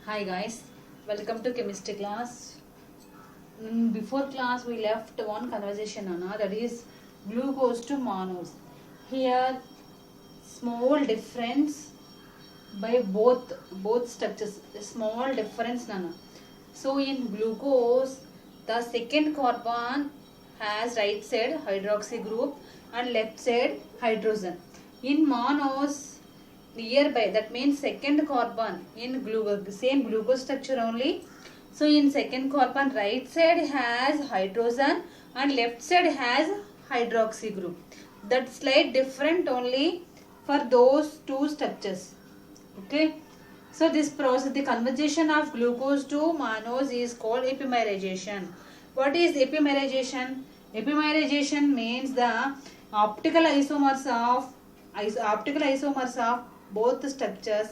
Hi guys, welcome to chemistry class. Before class we left one conversation Anna, that is glucose to mannose. Here small difference by both structures. Small difference Nana. So in glucose the second carbon has right side hydroxy group and left side hydrogen. In mannose nearby, that means second carbon in same glucose structure only. So in second carbon right side has hydrogen and left side has hydroxy group. That slight different only for those two structures. Okay, so this process, the conversion of glucose to mannose is called epimerization. What is epimerization? Epimerization means the optical isomers of both structures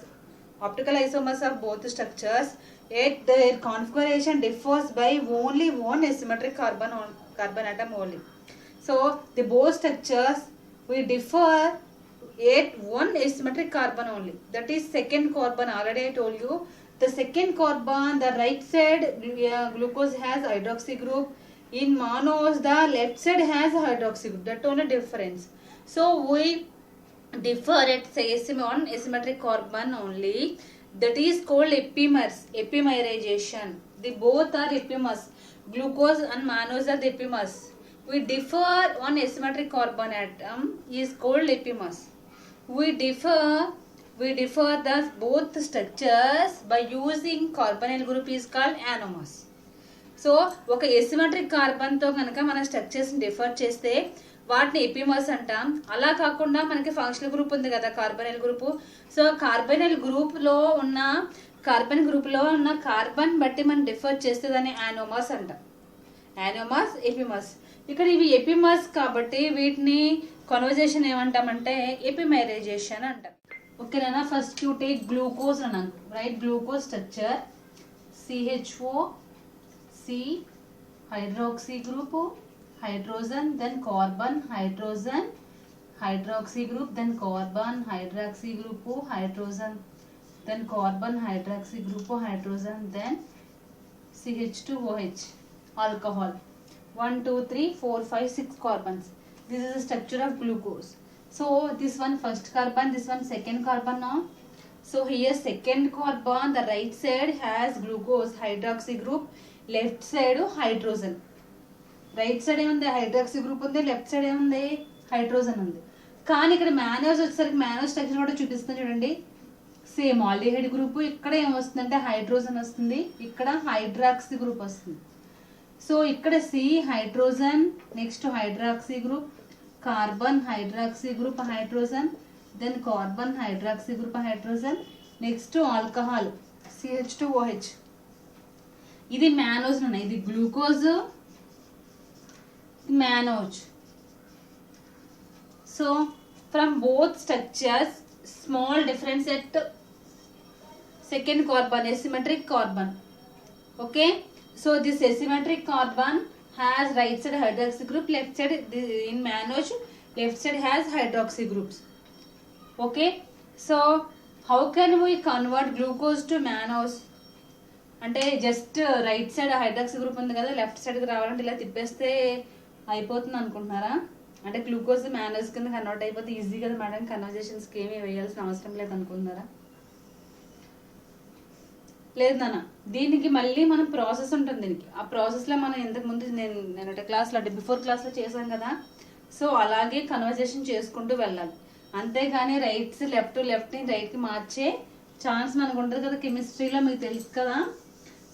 yet their configuration differs by only one asymmetric carbon atom only. So the both structures we differ yet one asymmetric carbon only, that is second carbon. Already I told you the second carbon, the right side glucose has hydroxy group. In mannose the left side has hydroxy group. That only difference. So we differ at one asymmetric carbon only, that is called epimerization. The both are epimers, glucose and mannose are the epimers. We differ one asymmetric carbon atom is called epimers. We differ the both structures by using carbonyl group is called anomers. So ఒక asymmetric కార్బన్తో కనుక మన స్ట్రక్చర్స్ని differ చేస్తే వాటిని epimers అంటాం. అలా కాకుండా మనకి functional group ఉంది కదా, కార్బonyl గ్రూపు. సో కార్బonyl గ్రూప్లో ఉన్న కార్బన్ బట్టి మనం డిఫర్ చేస్తే దాన్ని యానోమర్స్ అంటాం. Anomers, epimers. ఇక్కడ ఇవి ఎపిమర్స్ కాబట్టి వీటిని కన్వర్జేషన్ ఏమంటామంటే ఎపిమైరైజేషన్ అంటాం. ఓకేనా? ఫస్ట్ యూ టేక్ గ్లూకోజ్ అన్నాను, right? Glucose structure CHO C hydroxy group hydrogen, then carbon hydrogen hydroxy group, then carbon hydroxy group hydrogen, then carbon hydroxy group hydrogen, then CH2OH alcohol. 1 2 3 4 5 6 carbons. This is the structure of glucose. So this one first carbon, this one second carbon now. So here second carbon, the right side has glucose hydroxy group, left side hydrogen. Right side ఏముంది? Hydroxy group ఉంది, left side ఏముంది? Hydrogen ఉంది. కానీ ఇక్కడ మ్యానోజ్ వచ్చేసరికి మ్యానోజ్ structure కూడా చూపిస్తుంది చూడండి. Same aldehyde group. ఇక్కడ ఏమొస్తుందంటే హైడ్రోజన్ వస్తుంది, ఇక్కడ హైడ్రాక్సీ గ్రూప్ వస్తుంది. సో ఇక్కడ C hydrogen, next hydroxy group, carbon hydroxy group hydrogen, then carbon hydroxy group hydrogen, next alcohol CH2OH. ఇది మ్యానోజ్ ఉన్నాయి, ఇది glucose, mannose. So from both structures small difference at second carbon, asymmetric carbon. Okay, so this asymmetric carbon has right side hydroxy group, left side in mannose left side has hydroxy groups. Okay, so how can we convert glucose to mannose? అంటే just right side hydroxy group ఉంది కదా, left సైడ్కి రావాలంటే ఇలా తిప్పేస్తే అయిపోతుంది అనుకుంటున్నారా? అంటే glucose మ్యానోజ్ కింద కన్వర్ట్ అయిపోతే ఈజీ కదా మేడం, కన్వర్జేషన్స్కి ఏమీ వేయాల్సిన అవసరం లేదు అనుకుంటున్నారా? లేదు నాన్న, దీనికి మళ్ళీ మనం ప్రాసెస్ ఉంటుంది. దీనికి ఆ ప్రాసెస్లో మనం ఇంతకుముందు నేను క్లాస్లో అంటే బిఫోర్ క్లాస్లో చేశాం కదా, సో అలాగే కన్వర్జేషన్ చేసుకుంటూ వెళ్ళాలి. అంతేగాని లెఫ్ట్ని రైట్కి మార్చే ఛాన్స్ మనకు ఉంటుంది కదా కెమిస్ట్రీలో, మీకు తెలుసు కదా.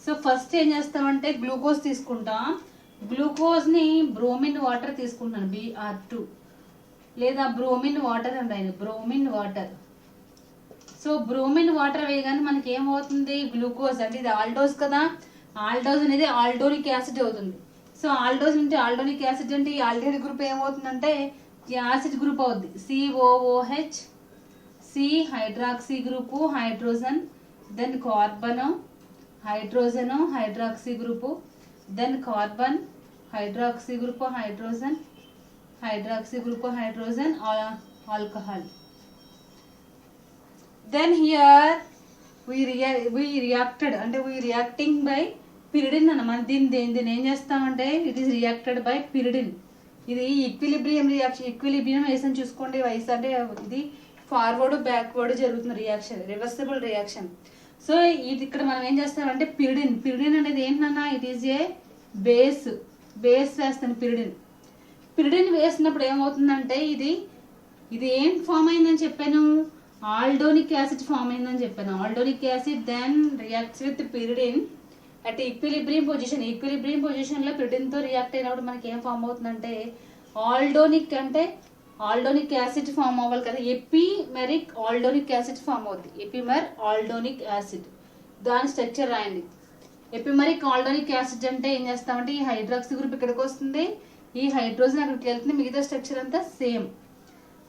సో ఫస్ట్ ఏం చేస్తామంటే గ్లూకోజ్ తీసుకుంటాం. గ్లూకోజ్ని బ్రోమిన్ వాటర్ తీసుకుంటున్నాను, Br2 లేదా బ్రోమిన్ వాటర్ అండి, bromine water. So bromine water వేయగానే మనకి ఏమవుతుంది? గ్లూకోజ్ అంటే ఇది ఆల్డోజ్ కదా, ఆల్డోజ్ అనేది ఆల్డోనిక్ యాసిడ్ అవుతుంది. సో ఆల్డోజ్ నుంచి ఆల్డోనిక్ యాసిడ్ అంటే ఈ ఆల్డిహైడ్ గ్రూప్ ఏమవుతుందంటే యాసిడ్ గ్రూప్ అవుద్ది, COOH, C hydroxy group hydrogen, then carbon hydrogen hydroxy group, then carbon hydroxy group hydrogen alcohol. Then here reacted అంటే వీ రియాక్టింగ్ బై పిరిడిన్ అన్నమాట. దీన్ని ఏం చేస్తామంటే it is reacted by pyridine. ఇది equilibrium reaction. Equilibrium వేసని చూసుకోండి. వయసు అంటే ఇది ఫార్వర్డ్ బ్యాక్వర్డ్ జరుగుతున్న రియాక్షన్, రివర్సిబుల్ రియాక్షన్. సో ఇది ఇక్కడ మనం ఏం చేస్తామంటే పిరిడిన్ అనేది ఏంటన్నా, ఇట్ ఈజ్ ఏ బేస్ వేస్తాను. పిరిడిన్ వేసినప్పుడు ఏమవుతుందంటే ఇది ఏం ఫామ్ అయిందని చెప్పాను, ఆల్డోనిక్ యాసిడ్ ఫామ్ అయిందని చెప్పాను. Aldonic acid then reacts with pyridine at equilibrium position. Equilibrium పొజిషన్లో పిరిడిన్తో రియాక్ట్ అయినప్పుడు మనకి ఏం ఫామ్ అవుతుందంటే ఆల్డోనిక్ యాసిడ్ ఫామ్ అవ్వాలి కదా, ఎపిమెరిక్ ఆల్డోనిక్ యాసిడ్ ఫామ్ అవుతుంది. ఎపిమర్ ఆల్డోనిక్ యాసిడ్, దాని స్ట్రక్చర్ రాయండి. ఎపిమెరిక్ ఆల్డోనిక్ యాసిడ్ అంటే ఏం చేస్తామంటే ఈ హైడ్రాక్సీ గ్రూప్ ఇక్కడికి వస్తుంది, ఈ హైడ్రోజన్ అక్కడికి వెళ్తుంది, మిగతా స్ట్రక్చర్ అంతా సేమ్.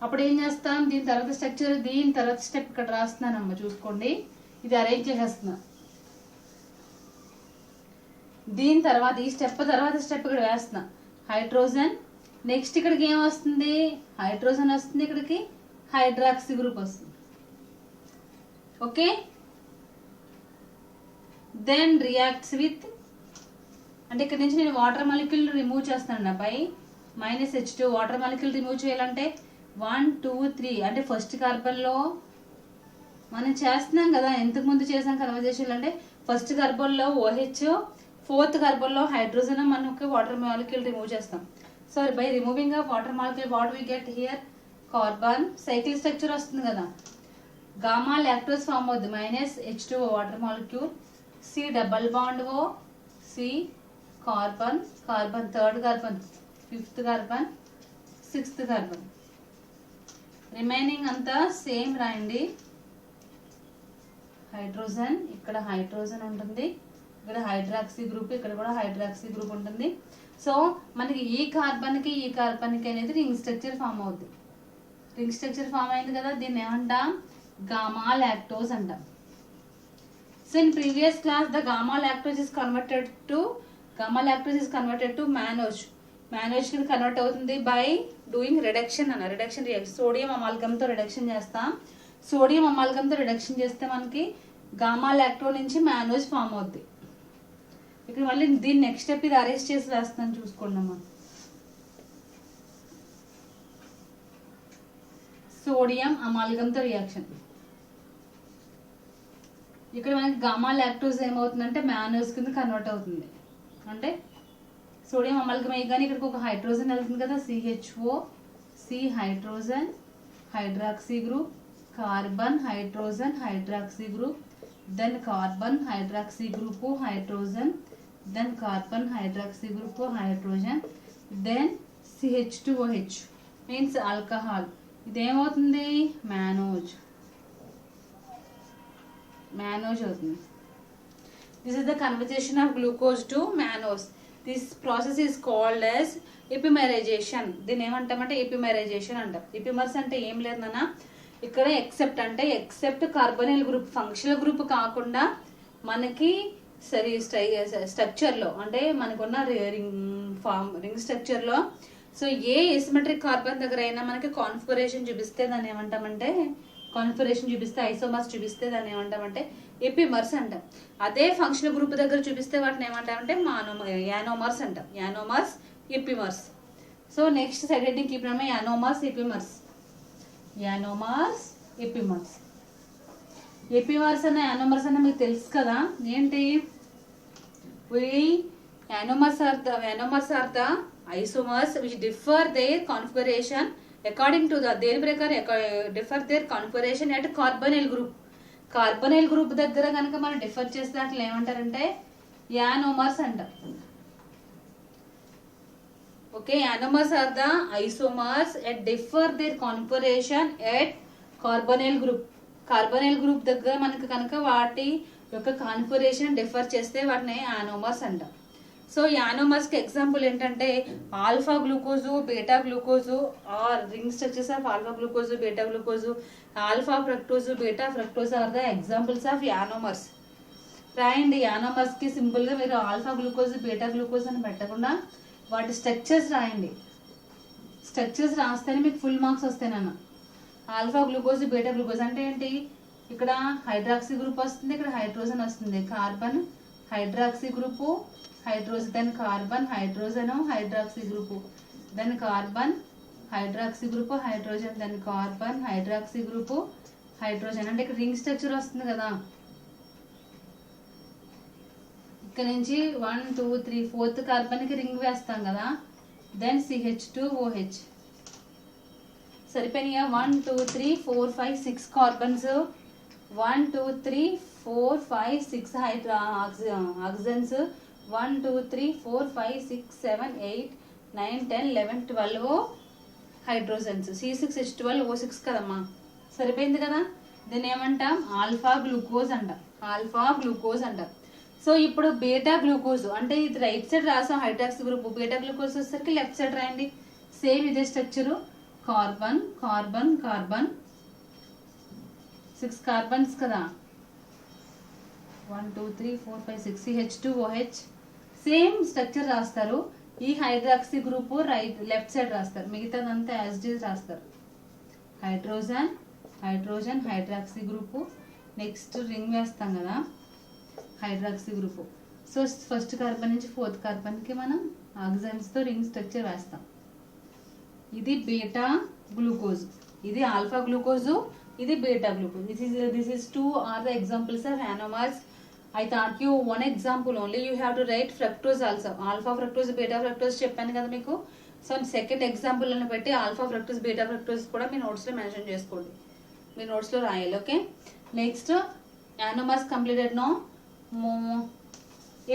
అప్పుడు ఏం చేస్తాం, దీని తర్వాత స్ట్రక్చర్, దీని తర్వాత స్టెప్ ఇక్కడ రాస్తున్నానమ్మ చూసుకోండి. ఇది అరేంజ్ చేసేస్తున్నా. దీని తర్వాత ఈ స్టెప్ తర్వాత స్టెప్ ఇక్కడ వేస్తున్నా. హైడ్రోజన్ నెక్స్ట్ ఇక్కడికి ఏం వస్తుంది, హైడ్రోజన్ వస్తుంది, ఇక్కడికి హైడ్రాక్సీ గ్రూప్ వస్తుంది. ఓకే, దెన్ రియాక్ట్స్ విత్ అంటే ఇక్కడ నుంచి నేను వాటర్ మాలిక్యూల్ రిమూవ్ చేస్తాను పై -H2. వాటర్ మాలిక్యూల్ రిమూవ్ చేయాలంటే 1 2 3 అంటే ఫస్ట్ కార్బన్లో మనం చేస్తున్నాం కదా, ఇంతకు ముందు చేసాం కన్వర్జేషన్. అంటే ఫస్ట్ కార్బన్లో OH, ఫోర్త్ కార్బన్లో హైడ్రోజన్ మనకి వాటర్ మాలిక్యూల్ రిమూవ్ చేస్తాం. So by removing of water molecule what we get here, carbon cycle structure వస్తుంది కదా, గామా లాక్టోజ్ ఫామ్ అవుద్ది, -H2 water molecule, C double bond O, C carbon third carbon, fifth carbon, sixth carbon, remaining అంతా same రాయండి. Hydrogen, ఇక్కడ hydrogen ఉంటుంది, ఇక్కడ hydroxy group, ఇక్కడ కూడా హైడ్రాక్సీ గ్రూప్ ఉంటుంది. సో మనకి ఈ కార్బన్కి అనేది రింగ్ స్ట్రక్చర్ ఫామ్ అవుద్ది. రింగ్ స్ట్రక్చర్ ఫామ్ అయింది కదా, దీన్ని ఏమంటాం, గామా లాక్టోజ్ అంటాం. So in previous class the gamma lactose is converted to mannose. Mannose కి కన్వర్ట్ అవుతుంది by doing reduction reaction. Sodium అమాల్గంతో రిడక్షన్ చేస్తాం. సోడియం అమాల్గంతో రిడక్షన్ చేస్తే మనకి గామా లాక్టో నుంచి మానోజ్ ఫామ్ అవుద్ది. ఇక్కడ మళ్ళీ దీన్ని నెక్స్ట్ స్టెప్ ఇది అరేంజ్ చేసి వేస్తాను చూసుకోండి అమ్మా. సోడియం అమాల్గంతో రియాక్షన్, ఇక్కడ మనకి గామా లాక్టోజ్ ఏమవుతుందంటే మానోజ్ కింద కన్వర్ట్ అవుతుంది. అంటే సోడియం అమాల్గం అయ్యి ఇక్కడికి ఒక హైడ్రోజన్ వెళ్తుంది కదా, CHO, C hydrogen, hydroxy group, carbon hydrogen hydroxy group, then carbon hydroxy group hydrogen, then carbon hydroxy group hydrogen, then CH2OH means alcohol. ఇదేమవుతుంది, మానోజ్ అవుతుంది. This is the conversion of glucose to mannose. This process is called as epimerization. దీన్ని ఏమంటామంటే ఎపిమెరైజేషన్ అంటాం. Epimers అంటే ఏం లేదన్నా, ఇక్కడ except carbonyl group, functional group కాకుండా మనకి స్ట్రక్చర్లో అంటే మనకున్న రింగ్ స్ట్రక్చర్లో సో ఏ ఎసిమెట్రిక్ కార్బన్ దగ్గర అయినా మనకి కాన్ఫిగరేషన్ చూపిస్తే దాన్ని ఏమంటామంటే, ఐసోమర్స్ చూపిస్తే దాన్ని ఏమంటామంటే ఎపిమర్స్ అంటాం. అదే ఫంక్షనల్ గ్రూప్ దగ్గర చూపిస్తే వాటిని ఏమంటామంటే యానోమర్స్ అంటాం. Anomers, epimers. So next side heading keep నమ్మ యానోమర్స్, ఎపిమర్స్. ఎపిమర్స్ అన్న యానోమర్స్ అన్న మీకు తెలుసు కదా ఏంటి, anomers are the isomers which differ their configuration according to the దేని ప్రకారం differ their configuration at carbonyl group. Carbonyl group దగ్గర కనుక మనం డిఫర్ చేస్తే అట్లా ఏమంటారంటే యానోమర్స్ అంటారు. Okay, anomers are the isomers at differ their configuration at carbonyl group. Carbonyl group దగ్గర మనకు కనుక వాటి యొక్క కాన్ఫిగరేషన్ డిఫర్ చేస్తే వాటిని యానోమర్స్ అంటాం. సో యానోమర్స్కి ఎగ్జాంపుల్ ఏంటంటే alpha glucose, beta glucose are ring structures of alpha glucose, beta glucose, alpha fructose, beta fructose are the examples of anomers. రాయండి, యానోమర్స్కి సింపుల్గా మీరు ఆల్ఫా గ్లూకోజు, బీటా గ్లూకోజు అని పెట్టకుండా వాటి స్ట్రక్చర్స్ రాయండి. స్ట్రక్చర్స్ రాస్తేనే మీకు ఫుల్ మార్క్స్ వస్తాయి నాన్న. ఆల్ఫా గ్లూకోజు, బీటా గ్లూకోజు అంటే ఏంటి, ఇక్కడ హైడ్రాక్సీ గ్రూప్ వస్తుంది, ఇక్కడ హైడ్రోజన్ వస్తుంది. Carbon hydroxy group, hydrogen, then carbon hydrogen hydroxy group, then carbon hydroxy group hydrogen, then carbon hydroxy group hydrogen. అంటే ఇక్కడ రింగ్ స్ట్రక్చర్ వస్తుంది కదా. ఇక్కడ నుంచి 1 2 3 4th కార్బన్కి రింగ్ వేస్తాం కదా. Then CH2OH. సరిపోయినాయా? 1 2 3 4 5 6 కార్బన్స్, 1 2 3 4 5 6 ఆక్సిజన్స్, 1 2 3 4 5 6 7 8 9 10 11 12 హైడ్రోజన్స్. C6H12O6 కదమ్మా. సరిపోయింది కదా. దీన్ని ఏమంటాం? ఆల్ఫా గ్లూకోజ్ అంటాం. ఆల్ఫా గ్లూకోజ్ అంటాం. సో ఇప్పుడు బీటా గ్లూకోజ్ అంటే ఇది రైట్ సైడ్ రాసాం హైడ్రాక్సీ గ్రూప్. బీటా గ్లూకోజ్ వచ్చేసరికి లెఫ్ట్ సైడ్ రాయండి. సేమ్ ఇదే structure. Carbon carbon carbon 6 carbons కదా. 1 2 3 4 5 6 CH2OH. సేమ్ స్ట్రక్చర్ రాస్తారు. ఈ హైడ్రాక్సీ గ్రూప్ లెఫ్ట్ సైడ్ రాస్తారు, మిగతాదంతా యాజ్ ఇట్ ఈజ్ రాస్తారు. Hydrogen hydrogen hydroxy group. Next ring వేస్తాం కదా hydroxy group. So first carbon నుంచి 4th కార్బన్కి మనం ఆక్సిజన్స్తో రింగ్ స్ట్రక్చర్ వేస్తాం. ఇది బీటా గ్లూకోజ్, ఇది ఆల్ఫా గ్లూకోజు, ఇది beta glucose. This is 2 are the examples of anomers. I thought you one example only. You have to write fructose also. Alpha fructose, beta fructose చెప్పాను కదా మీకు. So second example అని పెట్టి alpha fructose beta fructose కూడా మీ నోట్స్లో mention చేసుకోండి, మీ నోట్స్లో రాయాలి. Okay. Next anomers completed no.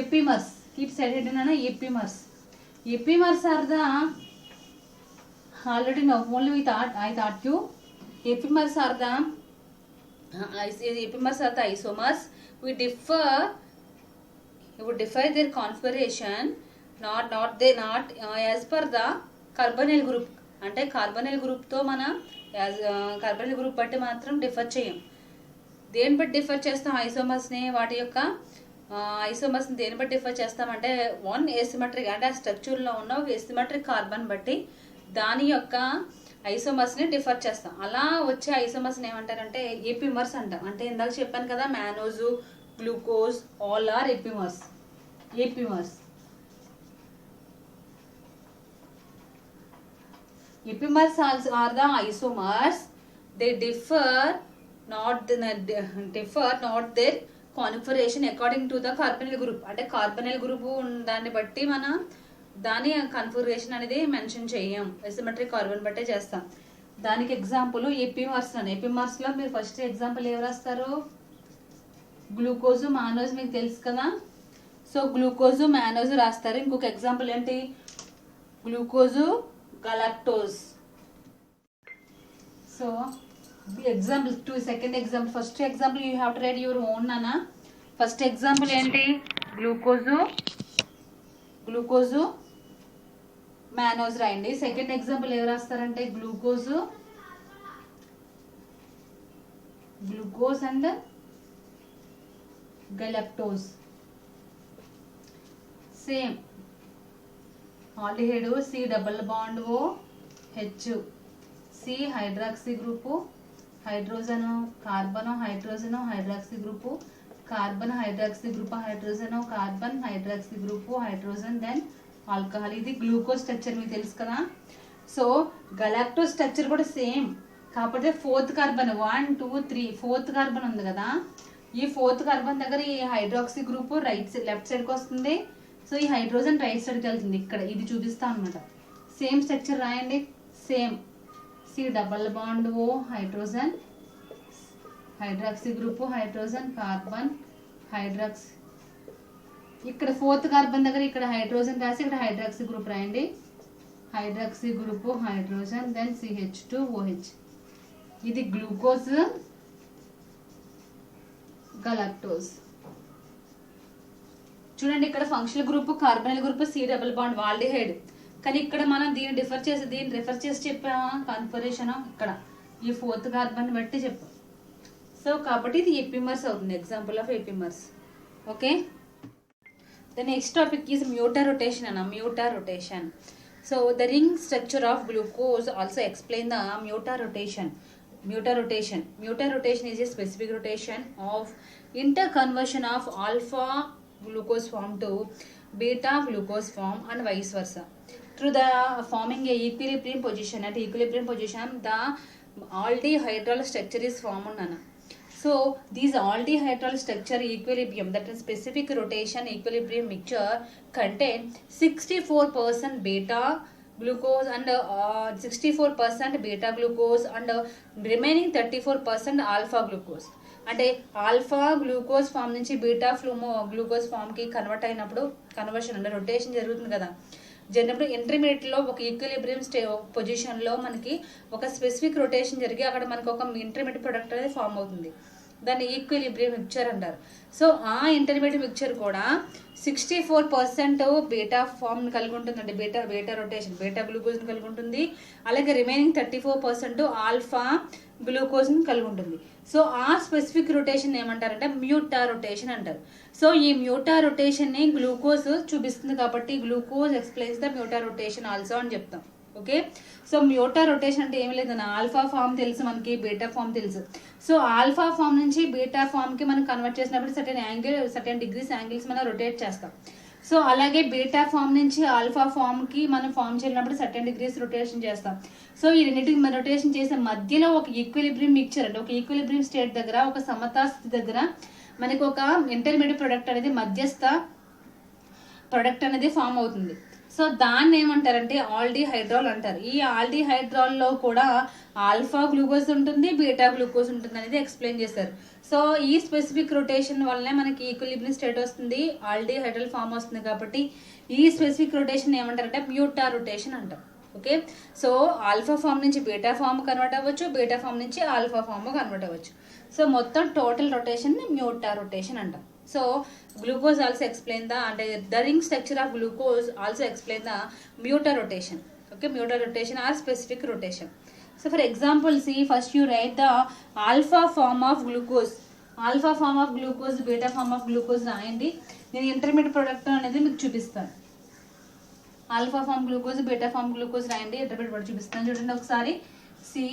Epimers keep side head అన్న. Epimers. Epimers are the already know only I thought you epimers are the isomers. We differ their configuration not as per the carbonyl group. అంటే కార్బonyl group తో మనం కార్బonyl group బట్టి మాత్రం differ చేయం. దేని బట్టి differ చేస్తాం ఐసోమర్స్ ని? వాటి యొక్క ఐసోమర్స్ ని దేని బట్టి డిఫర్ చేస్తామంటే వన్ ఎసిమెట్రిక్ అంటే ఆ స్ట్రక్చర్ లో ఉన్న ఒక ఎసిమెట్రిక్ కార్బన్ బట్టి దాని యొక్క ఐసోమర్స్ ని డిఫర్ చేస్తాం. అలా వచ్చే ఐసోమర్స్ ఏమంటారంటే ఎపిమర్స్ అంటాం. అంటే ఇందాక చెప్పాను కదా mannose, glucose all are epimers. Epimers epimers also are the isomers. They differ not their configuration according to the carbonyl group. అంటే కార్బonyl గ్రూప్ దాన్ని బట్టి మనం దాని కన్ఫిగరేషన్ అనేది మెన్షన్ చేయం, ఎసిమెట్రిక్ కార్బన్ బట్టే చేస్తాం. దానికి ఎగ్జాంపుల్ ఎపిమర్స్ అని. ఎపిమర్స్ లో మీరు ఫస్ట్ ఎగ్జాంపుల్ ఎవరు రాస్తారు? గ్లూకోజు మానోజ్ మీకు తెలుసు కదా. సో గ్లూకోజు మానోజు రాస్తారు. ఇంకొక ఎగ్జాంపుల్ ఏంటి? Glucose galactose. So example 2, second example. First example you have to write your own nana. First example enti glucose mannose రాయండి. సెకండ్ ఎగ్జాంపుల్ ఎవరు రాస్తారంటే glucose and galactose. Same aldehyde C double bond OH, C hydroxy group, hydrogen carbon hydrogen hydroxy group, carbon hydroxy group hydrogen carbon hydroxy group hydrogen, then alcohol. ఇది glucose structure మీకు తెలుసు కదా. So galactose structure కూడా same, కాకపోతే 4th carbon 1 2 3 4th carbon ఉంది కదా. ఈ 4th carbon దగ్గర ఈ హైడ్రాక్సీ గ్రూప్ లెఫ్ట్ సైడ్కి వస్తుంది. సో ఈ హైడ్రోజన్ రైట్ సైడ్కి వెళ్తుంది. ఇక్కడ ఇది చూపిస్తాం అనమాట. సేమ్ స్ట్రక్చర్ రాయండి. Same C double bond O hydrogen hydroxy group hydrogen carbon hydroxy. ఇక్కడ 4th కార్బన్ దగ్గర ఇక్కడ హైడ్రోజన్ రాసి ఇక్కడ హైడ్రాక్సీ గ్రూప్ రాయండి. Hydroxy group hydrogen, then CH2OH. ఇది గ్లూకోజ్ గలాక్టోజ్. చూడండి ఇక్కడ functional group carbonyl group C double bond aldehyde. కానీ ఇక్కడ మనం దీన్ని రిఫర్ చేసి చెప్పామా కన్ఫర్మేషన్ ఇక్కడ ఈ 4th కార్బన్ బట్టి చెప్పాం. సో కాబట్టి ఇది ఎపిమర్స్ అవుతుంది, example of epimers. Okay. The next topic is mutarotation అన్న. Mutarotation. So the ring structure of glucose also explain the mutarotation. Mutarotation. Mutarotation is a specific rotation of interconversion of alpha glucose form to beta glucose form and vice versa. Through the forming a equilibrium position. At equilibrium position, the aldehydral structure is formed. So these aldehydral structure equilibrium, that is specific rotation equilibrium mixture, contain 64% beta glucose and 64% beta glucose and remaining 34% alpha glucose. అంటే alpha glucose form నుంచి beta glucose ఫామ్కి convert అయినప్పుడు conversion అంటే rotation జరుగుతుంది కదా, జరిగినప్పుడు ఇంటర్మీడియట్లో ఒక equilibrium పొజిషన్లో మనకి ఒక స్పెసిఫిక్ రొటేషన్ జరిగి అక్కడ మనకు ఒక ఇంటర్మీడియట్ ప్రొడక్ట్ అనేది ఫామ్ అవుతుంది. దాన్ని ఈక్విలిబ్రియం మిక్చర్ అంటారు. సో ఆ ఇంటర్మీడియట్ మిక్చర్ కూడా 64% బీటా ఫామ్ని కలిగి ఉంటుందండి. బీటా రొటేషన్ బీటా గ్లూకోజ్ని కలిగి ఉంటుంది. అలాగే రిమైనింగ్ 34% ఆల్ఫా గ్లూకోజ్ని కలిగి ఉంటుంది. సో ఆ స్పెసిఫిక్ రొటేషన్ ఏమంటారంటే మ్యూటా రొటేషన్ అంటారు. సో ఈ మ్యూటా రొటేషన్ని గ్లూకోజ్ చూపిస్తుంది కాబట్టి glucose explains the mutarotation also అని చెప్తాం. ఓకే, సో మ్యూటా రొటేషన్ అంటే ఏమి లేదన్న ఆల్ఫా ఫామ్ తెలుసు మనకి, బీటా ఫామ్ తెలుసు. సో ఆల్ఫా ఫామ్ నుంచి బీటా ఫామ్కి మనం కన్వర్ట్ చేసినప్పుడు సర్టెన్ డిగ్రీస్ యాంగిల్స్ మనం రొటేట్ చేస్తాం. సో అలాగే బీటా ఫామ్ నుంచి ఆల్ఫా ఫామ్కి మనం ఫామ్ చేసినప్పుడు సర్టెన్ డిగ్రీస్ రొటేషన్ చేస్తాం. సో ఈ రెండింటికి రొటేషన్ చేసే మధ్యలో ఒక ఈక్విలిబ్రియం మిక్చర్ అంటే ఒక ఈక్విలిబ్రియం స్టేట్ దగ్గర ఒక సమతా స్థితి దగ్గర మనకి ఒక ఇంటర్మీడియట్ ప్రొడక్ట్ అనేది మధ్యస్థ ప్రొడక్ట్ అనేది ఫామ్ అవుతుంది. సో దాన్ని ఏమంటారంటే ఆల్డిహైడ్రాల్ అంటారు. ఈ ఆల్డిహైడ్రాల్లో కూడా ఆల్ఫా గ్లూకోజ్ ఉంటుంది, బీటా గ్లూకోజ్ ఉంటుంది అనేది ఎక్స్ప్లెయిన్ చేశారు. సో ఈ స్పెసిఫిక్ రొటేషన్ వల్లనే మనకి ఈక్విలిబ్రియం స్టేట్ వస్తుంది, ఆల్డిహైడ్రల్ ఫామ్ వస్తుంది. కాబట్టి ఈ స్పెసిఫిక్ రొటేషన్ ఏమంటారంటే మ్యూటా రొటేషన్ అంటారు. ఓకే, సో ఆల్ఫా ఫామ్ నుంచి బీటా ఫామ్ కన్వర్ట్ అవ్వచ్చు, బీటా ఫామ్ నుంచి ఆల్ఫా ఫామ్ కన్వర్ట్ అవ్వచ్చు. సో మొత్తం టోటల్ రొటేషన్ మ్యూటా రొటేషన్ అంటాం. So glucose also explain the ring structure of glucose also explain the mutar rotation. Okay, mutar rotation or specific rotation. So for example, see first you write the alpha form of glucose, alpha form of glucose, beta form of glucose రాయండి. నేను intermediate product అనేది మీకు చూపిస్తాను. Alpha form glucose, beta form glucose రాయండి, intermediate product చూపిస్తాను. చూడండి ఒకసారి. C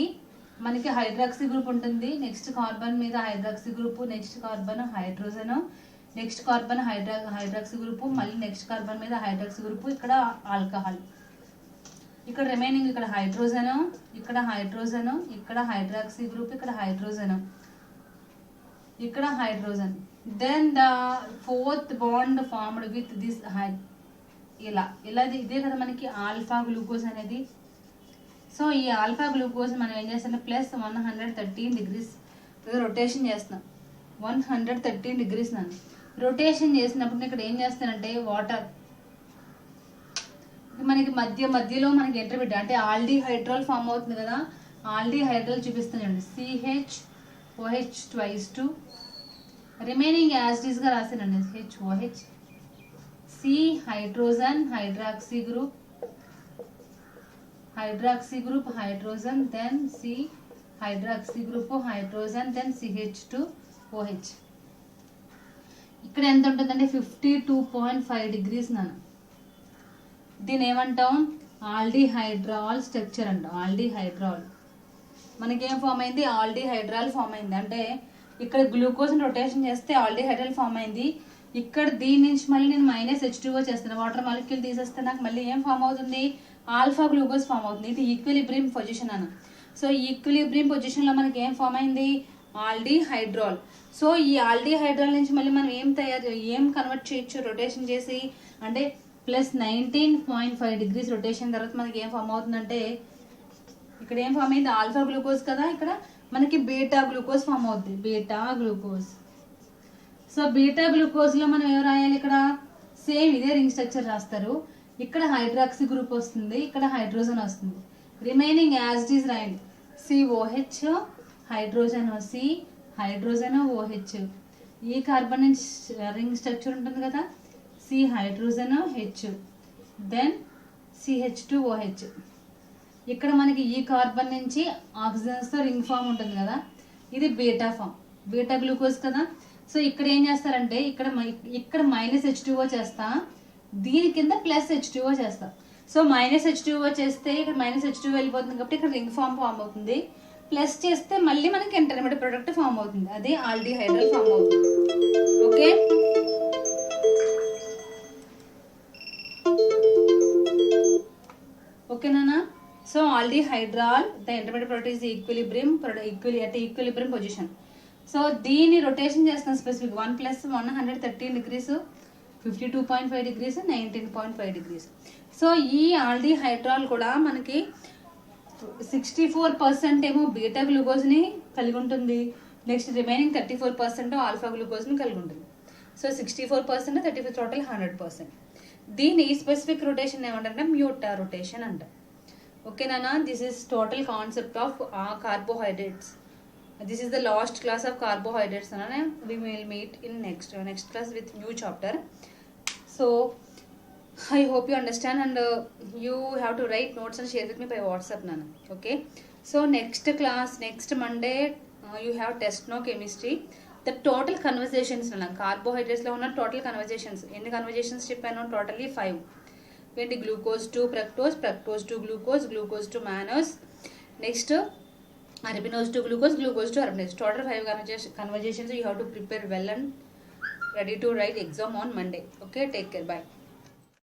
మనకి హైడ్రాక్సీ గ్రూప్ ఉంటుంది, నెక్స్ట్ కార్బన్ మీద hydroxy group, next carbon hydrogen, next carbon hydroxy group, మళ్ళీ నెక్స్ట్ కార్బన్ మీద హైడ్రాక్సీ గ్రూప్, ఇక్కడ ఆల్కహాల్, ఇక్కడ రిమైనింగ్ ఇక్కడ హైడ్రోజన్, ఇక్కడ హైడ్రోజన్, ఇక్కడ హైడ్రాక్సీ గ్రూప్, ఇక్కడ హైడ్రోజన్, ఇక్కడ hydrogen. Then the fourth bond formed with this ఇలా ఇదే కదా మనకి ఆల్ఫా గ్లూకోజ్ అనేది. సో ఈ ఆల్ఫా గ్లూకోజ్ మనం ఏం చేస్తాం, ప్లస్ 113 డిగ్రీస్ రొటేషన్ చేస్తున్నాం. 113 డిగ్రీస్ నన్ను రొటేషన్ చేసినప్పుడు ఇక్కడ ఏం చేస్తానంటే వాటర్ మనకి మధ్యలో మనకి ఇంటర్మీడియట్ అంటే ఆల్డిహైడ్రాల్ ఫామ్ అవుతుంది కదా, ఆల్డిహైడ్రాల్ చూపిస్తానండి. CHOH twice 2 రిమైనింగ్ యాసిడ్స్ గా రాసానండి. HOH, C hydrogen, hydroxy group, hydrogen, then C hydroxy group, hydrogen, then CH2OH. ఇక్కడ ఎంత ఉంటుందంటే 52.5 డిగ్రీస్ నాన్న. దీని ఏమంటాం, ఆల్డిహైడ్రాల్ స్ట్రక్చర్ అంటాం. ఆల్డిహైడ్రాల్ మనకేం ఫామ్ అయింది, ఆల్డిహైడ్రాల్ ఫామ్ అయింది. అంటే ఇక్కడ గ్లూకోజ్ రొటేషన్ చేస్తే ఆల్డిహైడ్రాల్ ఫామ్ అయింది. ఇక్కడ దీని నుంచి మళ్ళీ నేను -H2O చేస్తాను, వాటర్ మాలిక్యూల్ తీసేస్తే నాకు మళ్ళీ ఏం ఫామ్ అవుతుంది, ఆల్ఫా గ్లూకోజ్ ఫామ్ అవుతుంది. ఇది ఈక్విలిబ్రియం పొజిషన్ అన్న. సో ఈక్విలిబ్రియం పొజిషన్లో మనకి ఏం ఫామ్ అయింది, ఆల్డిహైడ్రాల్. సో ఈ ఆల్డిహైడ్రాల్ నుంచి మళ్ళీ మనం ఏం కన్వర్ట్ చేయొచ్చు రొటేషన్ చేసి అంటే ప్లస్ 19.5 డిగ్రీస్ రొటేషన్ తర్వాత మనకి ఏం ఫామ్ అవుతుందంటే ఇక్కడ ఏం ఫామ్ అయింది, ఆల్ఫా గ్లూకోజ్ కదా, ఇక్కడ మనకి బీటా గ్లూకోజ్ ఫామ్ అవుతుంది. Beta glucose. సో బీటా గ్లూకోజ్లో మనం ఏం రాయాలి, ఇక్కడ సేమ్ ఇదే రింగ్ స్ట్రక్చర్ రాస్తారు. ఇక్కడ హైడ్రాక్సీ గ్రూప్ వస్తుంది, ఇక్కడ హైడ్రోజన్ వస్తుంది. రిమైనింగ్ యాసిడ్స్ రాయండి. COH hydrogen, C hydrogen, OH. ఈ కార్బన్ నుంచి రింగ్ స్ట్రక్చర్ ఉంటుంది కదా, C hydrogen, H, then CH2OH. ఇక్కడ మనకి ఈ కార్బన్ నుంచి ఆక్సిజన్స్తో రింగ్ ఫామ్ ఉంటుంది కదా, ఇది బీటా ఫామ్, బీటా గ్లూకోజ్ కదా. సో ఇక్కడ ఏం చేస్తారంటే ఇక్కడ -H2O చేస్తా, దీని కింద +H2O చేస్తా. సో -H2O చేస్తే ఇక్కడ -H2O వెళ్ళిపోతుంది కాబట్టి ఇక్కడ రింగ్ ఫామ్ అవుతుంది. ప్లస్ చేస్తే మళ్ళీ మనకి ఇంటర్మీడియట్ ప్రోడక్ట్ ఫామ్ అవుతుంది, అదే ఆల్డిహైడ్రాల్ ఫామ్ అవుతుంది. ఓకే, ఓకేనా? So aldehydrol the intermediate product is equilibrium position. సో దీన్ని రొటేషన్ చేస్తాం స్పెసిఫిక్ 1 + 113 degrees, 52.5 degrees, 19.5 degrees. సో ఈ ఆల్డిహైడ్రాల్ కూడా మనకి 64% ఏమో బీటా గ్లూకోజ్ని కలిగి ఉంటుంది, నెక్స్ట్ రిమైనింగ్ 34% ఆల్ఫా గ్లూకోజ్ని కలిగి ఉంటుంది. So 64%, 34 total 100%. దీని స్పెసిఫిక్ రొటేషన్ ఏమంటారంటే మ్యూటా రొటేషన్ అంటారు. ఓకేనా? This is total concept of carbohydrates. This is the last class of carbohydrates. We will meet in next class with new chapter. So I hope you understand, and you have to write notes and share with me by WhatsApp, Nana. Okay. So next class, next Monday, you have test no chemistry. The total conversations, Nana. Carbohydrates lo unna total conversations. Any conversations cheppanu? Totally 5. When glucose to fructose, fructose to glucose, glucose to mannose. Next arabinose to glucose, glucose to arabinose. Total 5 conversations. You have to prepare well and ready to write exam on Monday. Okay, take care. Bye.